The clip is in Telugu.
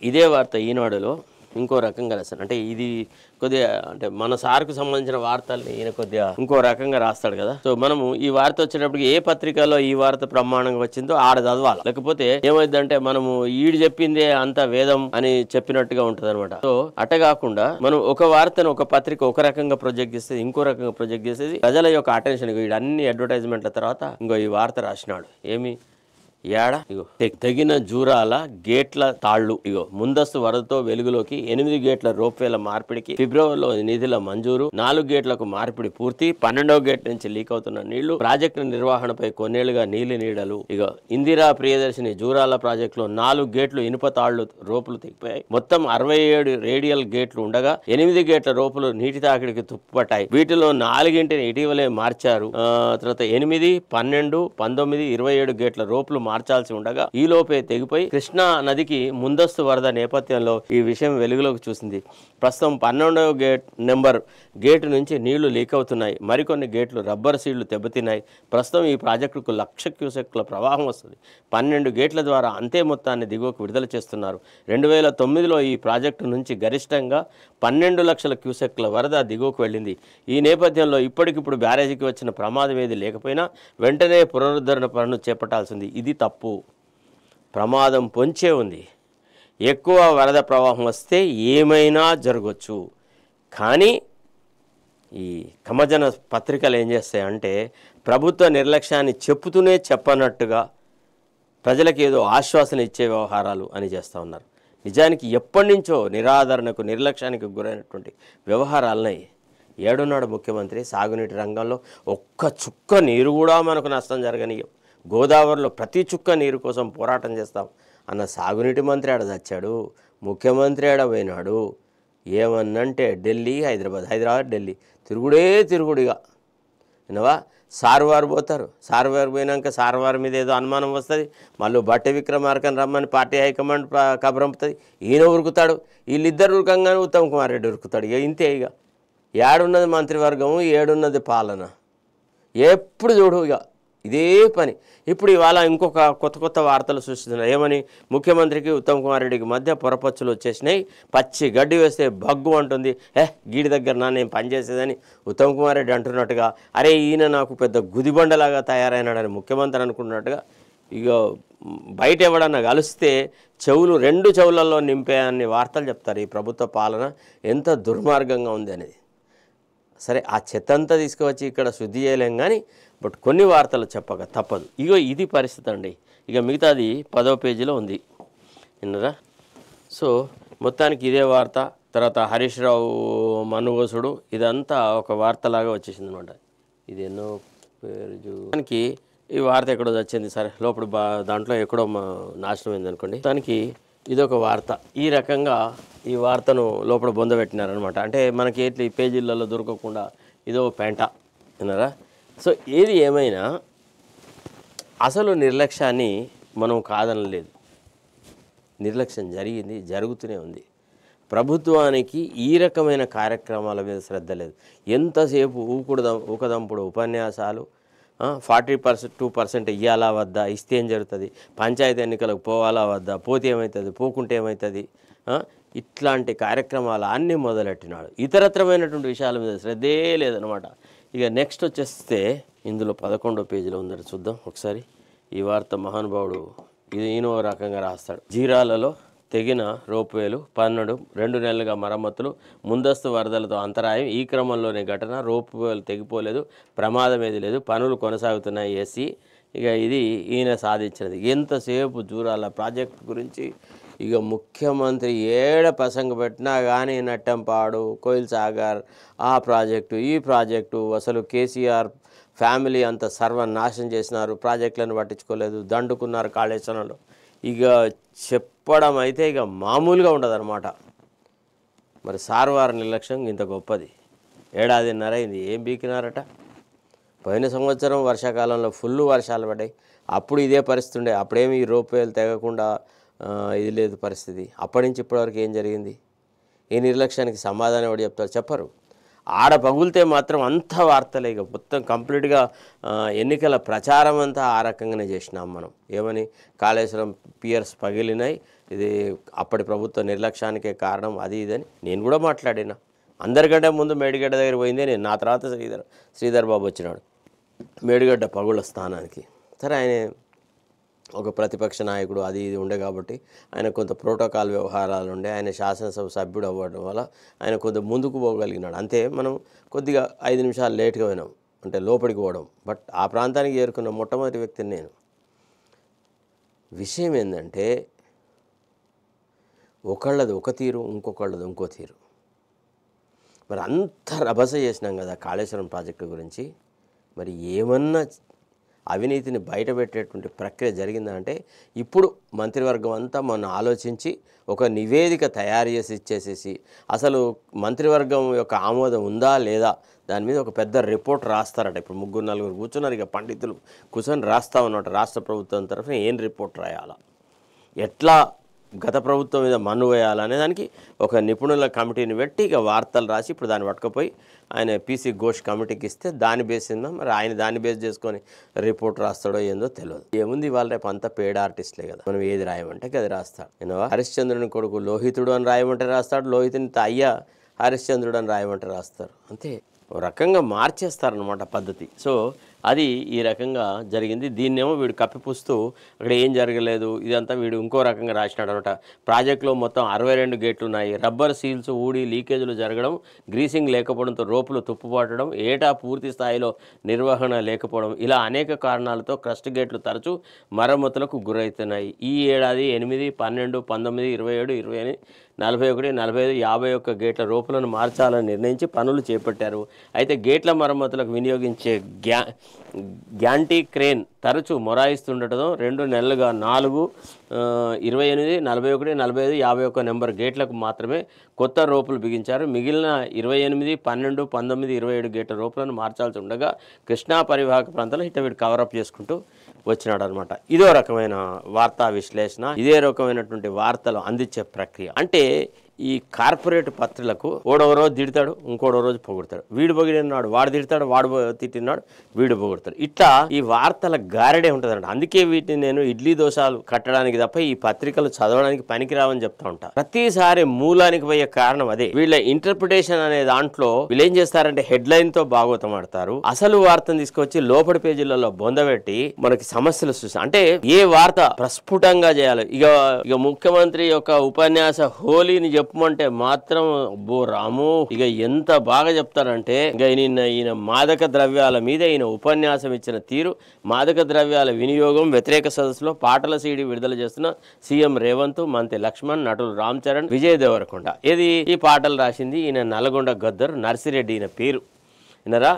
ఇదే వార్త ఈనాడులో ఇంకో రకంగా రాస్తాడు. అంటే ఇది కొద్దిగా అంటే మన సార్కు సంబంధించిన వార్తల్ని ఈయన కొద్దిగా ఇంకో రకంగా రాస్తాడు కదా. సో మనము ఈ వార్త వచ్చేటప్పటికి ఏ పత్రికలో ఈ వార్త ప్రమాణంగా వచ్చిందో ఆడ చదవాలి. లేకపోతే ఏమైందంటే మనము ఈడు చెప్పిందే అంత వేదం అని చెప్పినట్టుగా ఉంటది అనమాట. సో అట్ట కాకుండా మనం ఒక వార్తను ఒక పత్రిక ఒక రకంగా ప్రొజెక్ట్ చేసేది, ఇంకో రకంగా ప్రొజెక్ట్ చేసేది ప్రజల యొక్క అటెన్షన్. వీడు అన్ని అడ్వర్టైజ్మెంట్ల తర్వాత ఇంకో ఈ వార్త రాసినాడు. ఏమి ఏడా ఇగో తెగిన జూరాల గేట్ల తాళ్లు. ఇగో ముందస్తు వరదతో వెలుగులోకి 8 గేట్ల రోప్వేల మార్పిడికి ఫిబ్రవరిలో నిధుల మంజూరు, 4 గేట్లకు మార్పిడి పూర్తి, 12వ గేట్ నుంచి లీక్ అవుతున్న నీళ్లు, ప్రాజెక్టు నిర్వహణపై కొన్నేళ్లుగా నీళ్లు. ఇగో ఇందిరా ప్రియదర్శిని జూరాల ప్రాజెక్టులో 4 గేట్లు ఇనుప తాళ్లు రోపులు తెగిపోయాయి. మొత్తం 67 రేడియల్ గేట్లు ఉండగా 8 గేట్ల రోపులు నీటి తాకిడికి తుప్పుపట్టాయి. వీటిలో 4ంటిని ఇటీవలే మార్చారు. తర్వాత 8, 12, 19, 27 గేట్ల రోపులు మార్చాల్సి ఉండగా ఈ లోపే తెగిపోయి కృష్ణా నదికి ముందస్తు వరద నేపథ్యంలో ఈ విషయం వెలుగులోకి చూసింది. ప్రస్తుతం 12వ గేటు నుంచి నీళ్లు లీక్ అవుతున్నాయి. మరికొన్ని గేట్లు రబ్బర్ సీళ్లు దెబ్బతిన్నాయి. ప్రస్తుతం ఈ ప్రాజెక్టుకు 1,00,000 క్యూసెక్ల ప్రవాహం వస్తుంది. 12 గేట్ల ద్వారా అంతే మొత్తాన్ని దిగువకు విడుదల చేస్తున్నారు. 2009లో ఈ ప్రాజెక్టు నుంచి గరిష్టంగా 12 లక్షల క్యూసెక్ల వరద దిగువకు వెళ్ళింది. ఈ నేపథ్యంలో ఇప్పటికిప్పుడు బ్యారేజీకి వచ్చిన ప్రమాదం ఏది లేకపోయినా వెంటనే పునరుద్ధరణ పనులు చేపట్టాల్సింది. ఇది తప్పు. ప్రమాదం పొంచే ఉంది. ఎక్కువ వరద ప్రవాహం వస్తే ఏమైనా జరగవచ్చు. కానీ ఈ కమజన పత్రికలు ఏం చేస్తాయంటే ప్రభుత్వ నిర్లక్ష్యాన్ని చెప్పుతూనే చెప్పనట్టుగా ప్రజలకు ఏదో ఆశ్వాసన ఇచ్చే వ్యవహారాలు అని చేస్తూ ఉన్నారు. నిజానికి ఎప్పటి నుంచో నిరాదరణకు నిర్లక్ష్యానికి గురైనటువంటి వ్యవహారాలనే ఏడున్నాడు ముఖ్యమంత్రి. సాగునీటి రంగంలో ఒక్క చుక్క నీరు కూడా మనకు నష్టం జరగనీయం, గోదావరిలో ప్రతి చుక్క నీరు కోసం పోరాటం చేస్తాం అన్న సాగునీటి మంత్రి ఆడ చచ్చాడు. ముఖ్యమంత్రి ఆడ పోయినాడు. ఏమన్నంటే ఢిల్లీ, హైదరాబాద్ ఢిల్లీ తిరుగుడిగా వినవా. సార్వారు పోతారు. సార్వారు పోయినాక సార్వారు మీద ఏదో అనుమానం వస్తుంది. మళ్ళీ బట్టి విక్రమార్కని రమ్మని పార్టీ హైకమాండ్ కబరంపుతుంది. ఈయన ఉరుకుతాడు. వీళ్ళిద్దరు ఉరకంగానే ఉత్తమ్ కుమార్ రెడ్డి ఉరుకుతాడు. ఇక ఇంతే. ఇక ఏడున్నది మంత్రివర్గము, ఏడున్నది పాలన. ఎప్పుడు చూడు ఇక ఇదే పని. ఇప్పుడు ఇవాళ ఇంకొక కొత్త వార్తలు సృష్టిస్తున్నారు. ఏమని? ముఖ్యమంత్రికి ఉత్తమ్ కుమార్ రెడ్డికి మధ్య పొరపచ్చులు వచ్చేసినాయి. పచ్చి గడ్డి వేస్తే బగ్గు అంటుంది. గీడి దగ్గర నేను పనిచేసేదని ఉత్తమ్ కుమార్ రెడ్డి అంటున్నట్టుగా, అరే ఈయన నాకు పెద్ద గుదిబండలాగా తయారైనాడని ముఖ్యమంత్రి అనుకున్నట్టుగా ఇక బయట ఎవడన్నా కలిస్తే చెవులు 2 చెవులలో నింపేయని వార్తలు చెప్తారు. ఈ ప్రభుత్వ పాలన ఎంత దుర్మార్గంగా ఉంది అనేది. సరే, ఆ చెత్తంతా తీసుకువచ్చి ఇక్కడ శుద్ధి చేయలేం కానీ బట్ కొన్ని వార్తలు చెప్పక తప్పదు. ఇగో ఇది పరిస్థితి అండి. ఇక మిగతాది 10వ పేజీలో ఉంది, విన్నరా. సో మొత్తానికి ఇదే వార్త. తర్వాత హరీష్ రావు మనుగోసుడు ఇదంతా ఒక వార్తలాగా వచ్చేసింది అనమాట. ఇది ఎన్నో పేరు దానికి ఈ వార్త ఎక్కడో వచ్చింది. సరే, లోపల దాంట్లో ఎక్కడో నాశనం అయింది అనుకోండి. దానికి ఇదొక వార్త. ఈ రకంగా ఈ వార్తను లోపల బొందబెట్టినారనమాట. అంటే మనకి ఎట్లా ఈ పేజీలలో దొరకకుండా ఇదో పెంట, విన్నారా. సో ఏది ఏమైనా అసలు నిర్లక్ష్యాన్ని మనం కాదనలేదు. నిర్లక్ష్యం జరిగింది, జరుగుతూనే ఉంది. ప్రభుత్వానికి ఈ రకమైన కార్యక్రమాల మీద శ్రద్ధ లేదు. ఎంతసేపు ఊకదంపుడు ఉపన్యాసాలు, 40% ఇవ్వాలా వద్దా, ఇస్తే ఏం జరుగుతుంది, పంచాయతీ ఎన్నికలకు పోవాలా వద్దా, పోతే ఏమవుతుంది, పోకుంటే ఏమవుతుంది, ఇట్లాంటి కార్యక్రమాలు అన్నీ మొదలెట్టినాడు. ఇతరత్రమైనటువంటి విషయాల మీద శ్రద్ధే లేదనమాట. ఇక నెక్స్ట్ వచ్చేస్తే ఇందులో 11వ పేజీలో ఉందని చూద్దాం ఒకసారి. ఈ వార్త మహానుభావుడు ఈయన రకంగా రాస్తాడు. జీరాలలో తెగిన రోప్వేలు 2 నెలలుగా మరమ్మతులు, ముందస్తు వరదలతో అంతరాయం. ఈ క్రమంలోనే ఘటన. రోప్వేలు తెగిపోలేదు, ప్రమాదం ఏది లేదు, పనులు కొనసాగుతున్నాయి. ఏసీ ఇక ఇది ఈయన సాధించినది. ఎంతసేపు జూరాల ప్రాజెక్టు గురించి ఇక ముఖ్యమంత్రి ఏడ ప్రసంగ పెట్టినా కానీ నట్టంపాడు, కోయిల్ సాగర్, ఆ ప్రాజెక్టు ఈ ప్రాజెక్టు, అసలు కేసీఆర్ ఫ్యామిలీ అంత సర్వనాశనం చేసినారు, ప్రాజెక్టులను పట్టించుకోలేదు, దండుకున్నారు కాళేశ్వరంలో. ఇక చెప్పడం అయితే ఇక మామూలుగా ఉండదు అనమాట. మరి సార్వారి నిర్లక్ష్యం ఇంత గొప్పది. 1.5 ఏళ్ళు అయింది, ఏం బీకినారట. పోయిన సంవత్సరం వర్షాకాలంలో ఫుల్ వర్షాలు పడ్డాయి. అప్పుడు ఇదే పరిస్థితి ఉండే. అప్పుడేమి ఈ రోప్వేలు తెగకుండా ఇది లేదు పరిస్థితి. అప్పటి నుంచి ఇప్పటివరకు ఏం జరిగింది? ఈ నిర్లక్ష్యానికి సమాధానం ఎవడు చెప్తారు? చెప్పరు. ఆడ పగులితే మాత్రం అంత వార్తలే, ఇక మొత్తం కంప్లీట్గా ఎన్నికల ప్రచారం అంతా ఆ రకంగానే చేసినాం మనం. ఏమని, కాళేశ్వరం పియర్స్ పగిలినాయి, ఇది అప్పటి ప్రభుత్వ నిర్లక్ష్యానికే కారణం, అది ఇదని నేను కూడా మాట్లాడినా. అందరికంటే ముందు మేడిగడ్డ దగ్గర పోయిందే నేను, నా తర్వాత శ్రీధర్ బాబు వచ్చినాడు మేడిగడ్డ పగుళ్ళ స్థానానికి. సరే, ఆయన ఒక ప్రతిపక్ష నాయకుడు అది ఇది ఉండే కాబట్టి ఆయన కొంత ప్రోటోకాల్ వ్యవహారాలు ఉండే, ఆయన శాసనసభ సభ్యుడు అవ్వడం వల్ల ఆయన కొంత ముందుకు పోగలిగినాడు అంతే. మనం కొద్దిగా 5 నిమిషాలు లేట్గా పోయినాం, అంటే లోపలికి పోవడం. బట్ ఆ ప్రాంతానికి చేరుకున్న మొట్టమొదటి వ్యక్తిని నేను. విషయం ఏంటంటే, ఒకళ్ళది ఒక తీరు, ఇంకొకళ్ళది ఇంకో తీరు. మరి అంత రభస చేసినాం కదా కాళేశ్వరం ప్రాజెక్టు గురించి, మరి ఏమన్నా అవినీతిని బయటపెట్టేటువంటి ప్రక్రియ జరిగిందా అంటే, ఇప్పుడు మంత్రివర్గం అంతా మొన్న ఆలోచించి ఒక నివేదిక తయారు చేసి ఇచ్చేసేసి, అసలు మంత్రివర్గం యొక్క ఆమోదం ఉందా లేదా దాని మీద ఒక పెద్ద రిపోర్ట్ రాస్తారట. ఇప్పుడు 3-4 కూర్చున్నారు, ఇక పండితులు కూర్చొని రాస్తా ఉన్నట్టు రాష్ట్ర ప్రభుత్వం తరఫున ఏం రిపోర్ట్ రాయాలా, ఎట్లా గత ప్రభుత్వం మీద మన్ను వేయాలనే దానికి ఒక నిపుణుల కమిటీని పెట్టి ఇక వార్తలు రాసి ఇప్పుడు దాన్ని పట్టుకుపోయి ఆయన పీసీ ఘోష్ కమిటీకి ఇస్తే దాన్ని బేస్ మీద మరి ఆయన దాన్ని బేస్ చేసుకొని రిపోర్ట్ రాస్తాడో ఏందో తెలియదు. ఏముంది, ఇవాళ రేపు అంతా పేడ్ ఆర్టిస్ట్లే కదా. మనం ఏది రాయమంటే అది రాస్తాడు. ఏనవా, హరిశ్చంద్రుని కొడుకు లోహితుడు అని రాయమంటే రాస్తాడు, లోహితుని అయ్యా హరిశ్చంద్రుడు అని రాయమంటే రాస్తారు. అంతే, ఒక రకంగా మార్చేస్తారనమాట పద్ధతి. సో అది ఈ రకంగా జరిగింది. దీన్నేమో వీడు కప్పిపుస్తూ అక్కడ ఏం జరగలేదు, ఇదంతా వీడు ఇంకో రకంగా రాసినాడు అనమాట. ప్రాజెక్టులో మొత్తం 62 గేట్లు ఉన్నాయి, రబ్బర్ సీల్స్ ఊడి లీకేజీలు జరగడం, గ్రీసింగ్ లేకపోవడంతో రోపులు తుప్పుపట్టడం, ఏటా పూర్తి స్థాయిలో నిర్వహణ లేకపోవడం, ఇలా అనేక కారణాలతో క్రస్ట్ గేట్లు తరచూ మరమ్మతులకు గురవుతున్నాయి. ఈ ఏడాది 8, 12, 19, 27, 28, 41, 45, 51 గేట్ల రోపులను మార్చాలని నిర్ణయించి పనులు చేపట్టారు. అయితే గేట్ల మరమ్మతులకు వినియోగించే గ్యాంటీ క్రేన్ తరచూ మొరాయిస్తుండటంతో 2 నెలలుగా 4, 28, 41, 45, 51 నెంబర్ గేట్లకు మాత్రమే కొత్త రోపులు బిగించారు. మిగిలిన 28, 12, 19, 27 గేట్ల రోపులను మార్చాల్సి ఉండగా కృష్ణా పరివాహక ప్రాంతంలో వీడు కవరప్ చేసుకుంటూ వచ్చినాడు అనమాట. ఇదో రకమైన వార్తా విశ్లేషణ, ఇదే రకమైనటువంటి వార్తలు అందించే ప్రక్రియ. అంటే ఈ కార్పొరేట్ పత్రికలకు ఓడో రోజు తిడతాడు, ఇంకోడో రోజు పొగుడతాడు, వీడు పొగిడినాడు వాడు తిడతాడు, వాడు తిట్టినాడు వీడు పొగుడతాడు. ఇట్లా ఈ వార్తల గారెడే ఉంటుందంట. అందుకే వీటిని నేను ఇడ్లీ దోశలు కట్టడానికి తప్ప ఈ పత్రికలు చదవడానికి పనికిరావని చెప్తా ఉంటా. ప్రతిసారి మూలానికి పోయే కారణం అదే. వీళ్ళ ఇంటర్ప్రిటేషన్ అనే దాంట్లో వీళ్ళు ఏం చేస్తారంటే హెడ్లైన్ తో భాగవతం ఆడతారు, అసలు వార్తను తీసుకొచ్చి లోపలి పేజీలలో బొందబెట్టి మనకి సమస్యలు సృష్టి. అంటే ఏ వార్త ప్రస్ఫుటంగా చేయాలి. ఇక ముఖ్యమంత్రి యొక్క ఉపన్యాస హోలీని చెప్పమంటే మాత్రం అబ్బో రాము, ఇక ఎంత బాగా చెప్తారంటే, ఇక ఈయన మాదక ద్రవ్యాల మీద ఈయన ఉపన్యాసం ఇచ్చిన తీరు, మాదక ద్రవ్యాల వినియోగం వ్యతిరేక సదస్సులో పాటల సీడీ విడుదల చేస్తున్న సీఎం రేవంత్, మంత్రి లక్ష్మణ్, నటులు రామ్ చరణ్, విజయ్ దేవరకొండ. ఇది ఈ పాటలు రాసింది ఈయన నల్గొండ గద్దర్ నర్సిరెడ్డి ఈయన పేరు. వినరా,